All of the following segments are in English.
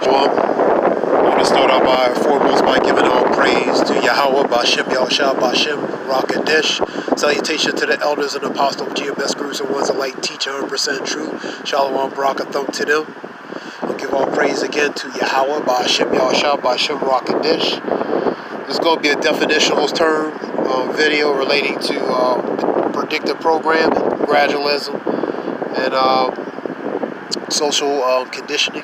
I want to start out by foremost by giving all praise to Yahweh, Bashem, Yahushua, Bashem, Rakadish. Salutation to the elders and apostles of GMS groups and ones that like teach 100% true. Shalom, Barakathum to them. I'll give all praise again to Yahweh, Bashem, Yahushua, Bashem, Rakadish. This is going to be a definitional term video relating to predictive programming, gradualism, and social conditioning.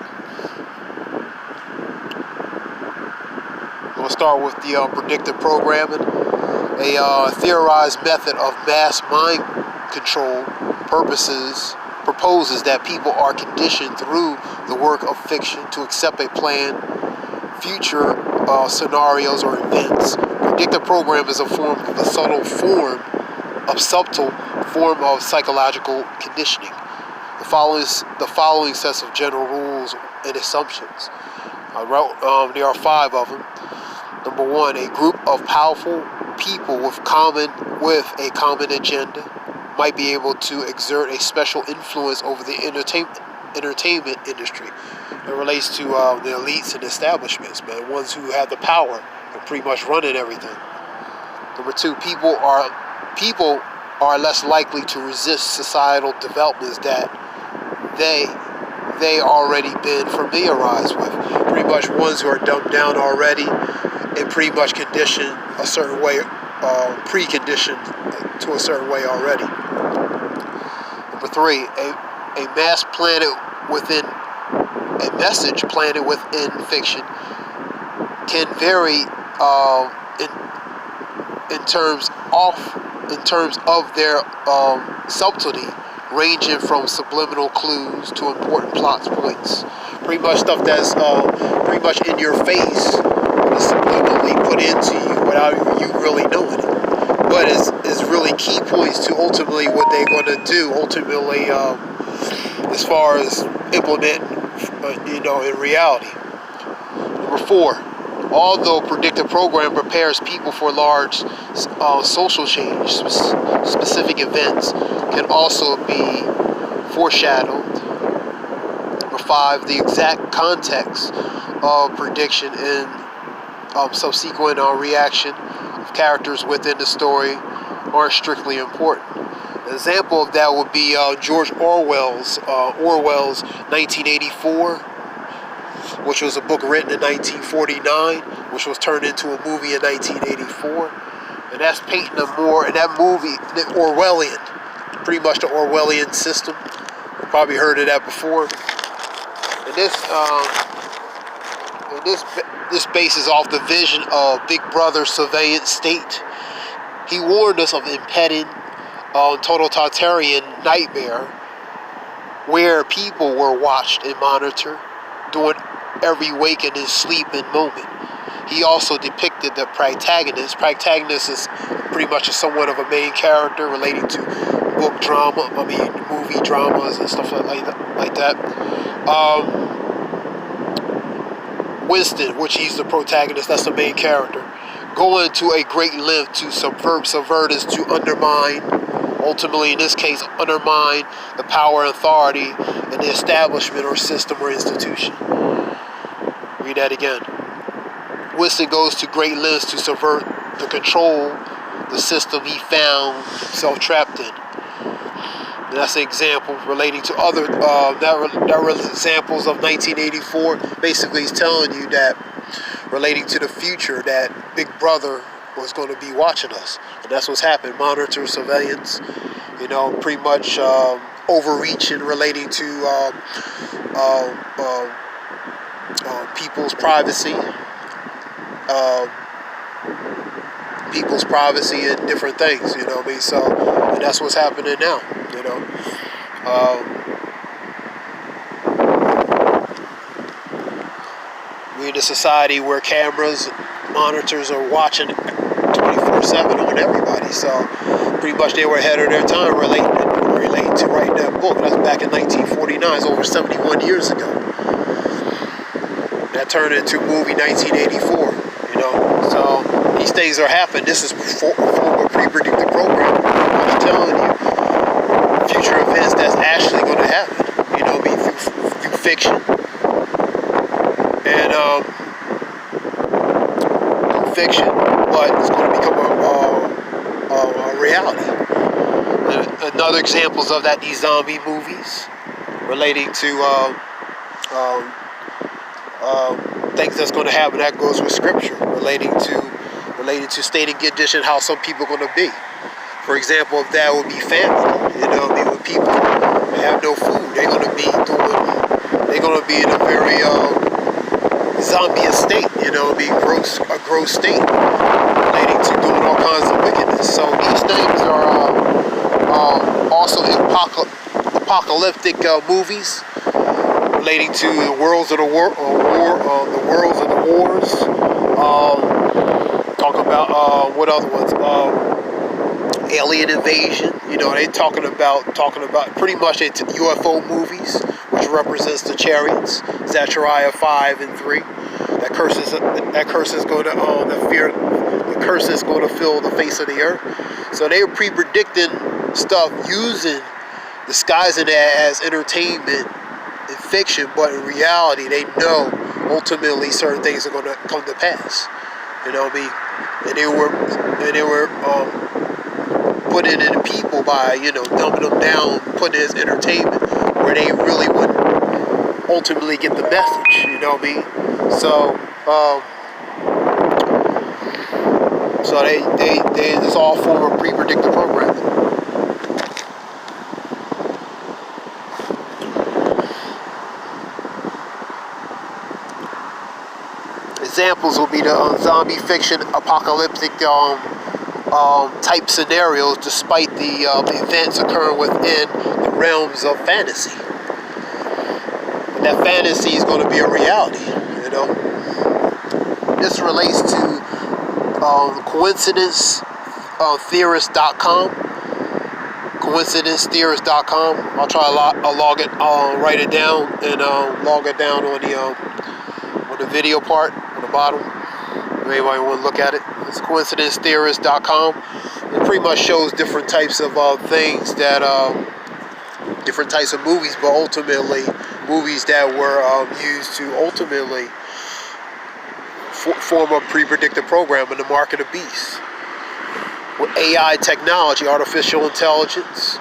We'll start with the predictive programming, a theorized method of mass mind control proposes that people are conditioned through the work of fiction to accept a planned future scenarios or events. Predictive program is a subtle form of psychological conditioning. The following sets of general rules and assumptions. There are 5 of them. Number 1, a group of powerful people with a common agenda might be able to exert a special influence over the entertainment industry. It relates to the elites and establishments, man, ones who have the power and pretty much running everything. Number 2, people are less likely to resist societal developments that they already been familiarized with. Pretty much ones who are dumbed down already and pretty much conditioned a certain way, preconditioned to a certain way already. Number 3, a message planted within fiction can vary in terms of their subtlety, ranging from subliminal clues to important plot points. Pretty much stuff that's pretty much in your face, subliminally put into you without you really knowing it. But it's really key points to ultimately what they're going to do, ultimately, as far as implementing, in reality. Number 4, although predictive program prepares people for large social change, specific events can also be foreshadowed. Number 5, the exact context of prediction and subsequent reaction of characters within the story aren't strictly important. An example of that would be George Orwell's 1984, which was a book written in 1949, which was turned into a movie in 1984. And that's painting that movie, the Orwellian, pretty much the Orwellian system. You've probably heard of that before. And this bases off the vision of Big Brother surveillance state. He warned us of impending totalitarian nightmare where people were watched and monitored during every waking and sleeping moment. He also depicted the protagonist. Protagonist is pretty much somewhat of a main character relating to movie dramas and stuff like that. Winston, which he's the protagonist, that's the main character, going to a great length to subvert is to undermine, ultimately in this case, undermine the power and authority in the establishment or system or institution. Read that again. Winston goes to great lengths to subvert the control, the system he found himself trapped in. And that's an example relating to other examples of 1984. Basically, he's telling you that relating to the future, that Big Brother was going to be watching us, and that's what's happened. Monitor, surveillance, pretty much overreaching relating to people's privacy. People's privacy and different things, So, and that's what's happening now, We're in a society where cameras, monitors are watching 24/7 on everybody. So, pretty much they were ahead of their time relating to writing that book. That's back in 1949, it's over 71 years ago. That turned into movie 1984, So, these things are happening. This is a form of pre-predictive programming. I'm telling you, future events that's actually going to happen. Through fiction. fiction, but it's going to become a reality. Another examples of that, these zombie movies relating to things that's going to happen. That goes with scripture relating to state and condition, how some people are going to be. For example, if that would be famine, when people have no food, they're going to be in a very zombie state, be a gross state relating to doing all kinds of wickedness. So these things are also apocalyptic movies relating to the worlds of the the worlds of the wars. Talk about what other ones? Alien invasion. They talking about pretty much it's UFO movies, which represents the chariots. Zechariah 5:3. That curse is going to the curse is going to fill the face of the earth. So they were pre-predicting stuff, disguising it as entertainment and fiction, but in reality they know ultimately certain things are going to come to pass. And they were putting it in people by dumbing them down, putting it as entertainment, where they really wouldn't ultimately get the message. So they it's all form of pre-predictive programming. Examples will be the zombie fiction, apocalyptic type scenarios, despite the events occurring within the realms of fantasy. But that fantasy is going to be a reality. This relates to coincidencetheorist.com. Coincidencetheorist.com. I'll try to write it down and log it down on the video part on the bottom. If anybody want to look at it, it's coincidencetheorist.com. It pretty much shows different types of things that different types of movies, but ultimately movies that were used to ultimately form a pre-predictive program in the mark of the beast. With AI technology, artificial intelligence,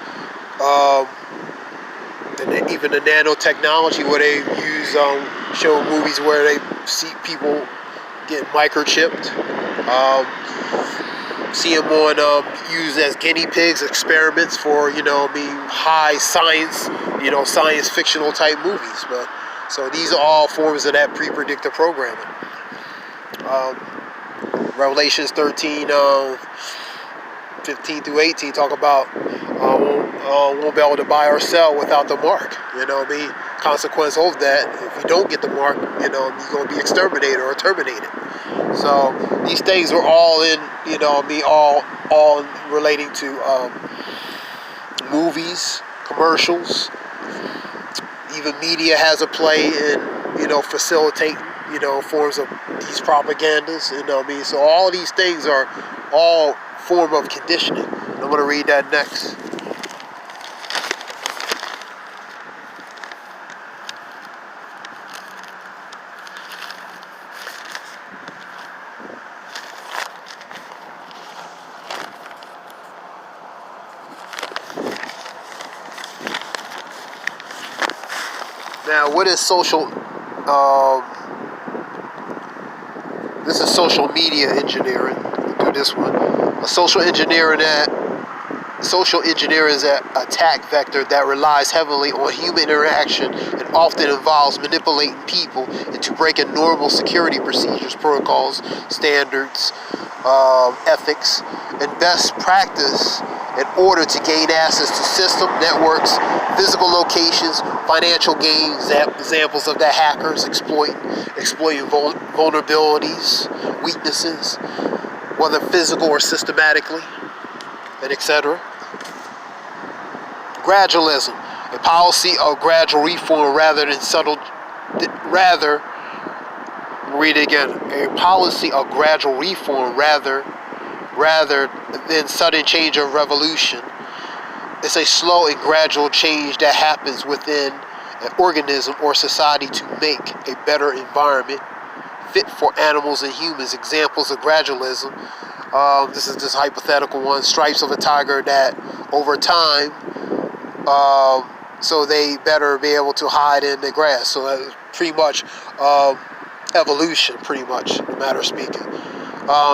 and even the nanotechnology, where they use show movies where they see people get microchipped, see them on used as guinea pigs, experiments for high science, science fictional type movies. But so these are all forms of that pre-predictive programming. Revelations 13, 15 through 18 talk about won't be able to buy or sell without the mark. Consequence of that, if you don't get the mark, you're going to be exterminated or terminated. So these things are all in, all relating to movies, commercials. Even media has a play in, facilitating, forms of these propagandas. So all these things are all form of conditioning. I'm going to read that next. Now, what is social? This is social media engineering. We'll do this one. Social engineering is an attack vector that relies heavily on human interaction and often involves manipulating people into breaking normal security procedures, protocols, standards, ethics, and best practice in order to gain access to system, networks, physical locations, financial gains. Examples of that: hackers exploiting vulnerabilities, weaknesses, whether physical or systematically, and etc. Gradualism, a policy of gradual reform rather than a policy of gradual reform rather than sudden change or revolution. It's a slow and gradual change that happens within an organism or society to make a better environment fit for animals and humans. Examples of gradualism. This is just a hypothetical one. Stripes of a tiger that over time, so they better be able to hide in the grass. So that's pretty much evolution, pretty much, in a matter of speaking.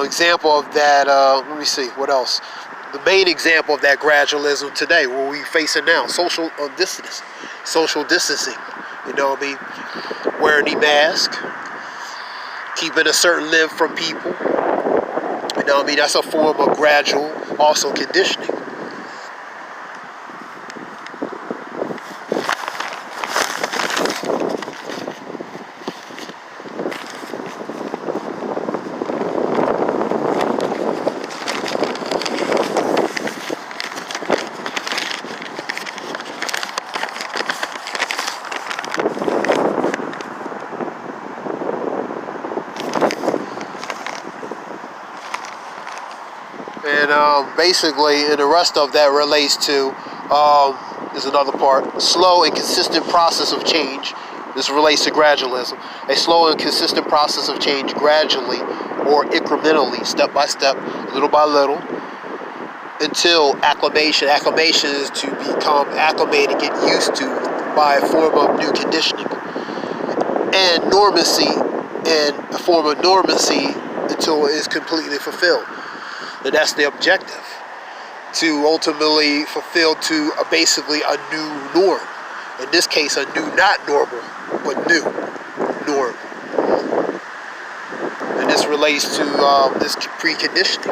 Example of that, let me see, what else? The main example of that gradualism today, what we facing now, social distance, social distancing, you know what I mean? Wearing the mask, keeping a certain length from people, you know what I mean? That's a form of gradual, also conditioning. And basically, and the rest of that relates to, is another part, slow and consistent process of change. This relates to gradualism. A slow and consistent process of change gradually or incrementally, step by step, little by little, until acclimation. Acclimation is to become acclimated, get used to by a form of new conditioning. And normancy, and a form of normancy until it is completely fulfilled. And that's the objective, to ultimately fulfill to basically a new norm. In this case, a new, not normal, but new norm. And this relates to this preconditioning.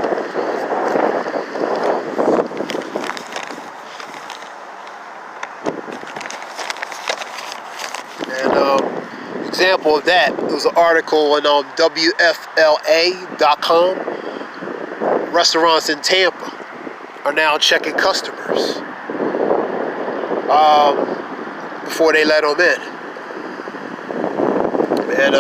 And example of that, there was an article on WFLA.com. Restaurants in Tampa are now checking customers before they let them in. And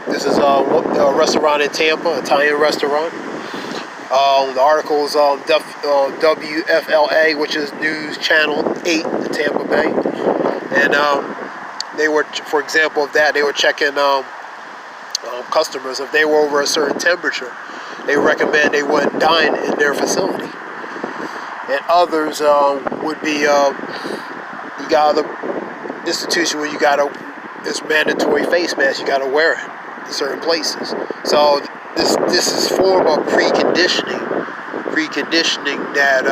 this is a restaurant in Tampa, Italian restaurant. The article is on WFLA, which is News Channel 8 in Tampa Bay. And they were, for example of that, they were checking customers. If they were over a certain temperature, they recommend they wouldn't dine in their facility. And others would be, you got other institution where you gotta, it's mandatory face mask, you gotta wear it in certain places. So this is form of preconditioning that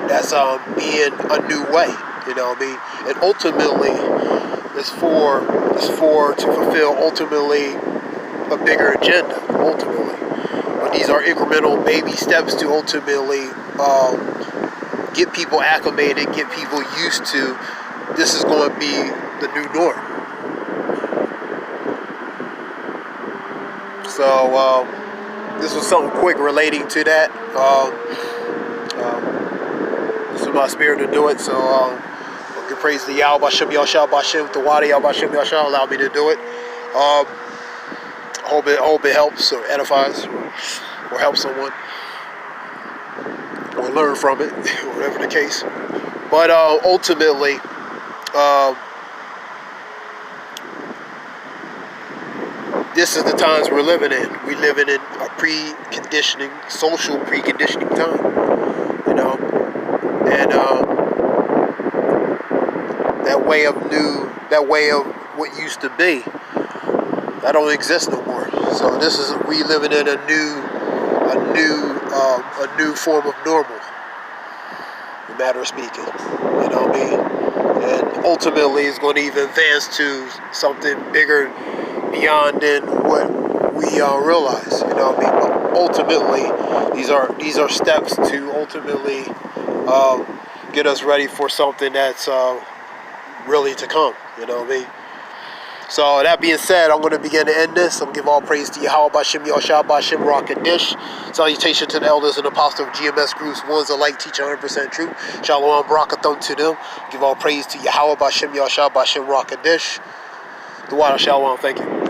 that's being a new way, you know what I mean? And ultimately, it's for to fulfill ultimately a bigger agenda, ultimately. But these are incremental baby steps to ultimately get people acclimated, get people used to this is going to be the new norm. So this was something quick relating to that. This is my spirit to do it, so give praise to Yahweh Bashem Yahshua Bashem the Wadi Yahweh Bashem Yahshua allowed me to do it. Hope it helps or edifies or helps someone or learn from it, whatever the case. But ultimately, this is the times we're living in. We're living in a preconditioning, social preconditioning time, you know, and that way of what used to be, that don't exist no more. So this is, we living in a new form of normal, in a matter of speaking. You know what I mean? And ultimately, it's going to even advance to something bigger beyond than what we realize. You know what I mean? But ultimately, these are steps to ultimately get us ready for something that's really to come. You know what I mean? So that being said, I'm going to begin to end this. I'm going to give all praise to Yahweh Bashem Yahshua Bashem Rakadish. Salutation to the elders and apostles of GMS groups, ones alike teach 100% truth. Shalom Barakathon to them. Give all praise to Yahweh Bashem Yahshua Bashem Rakadish. The water Shalom. Thank you.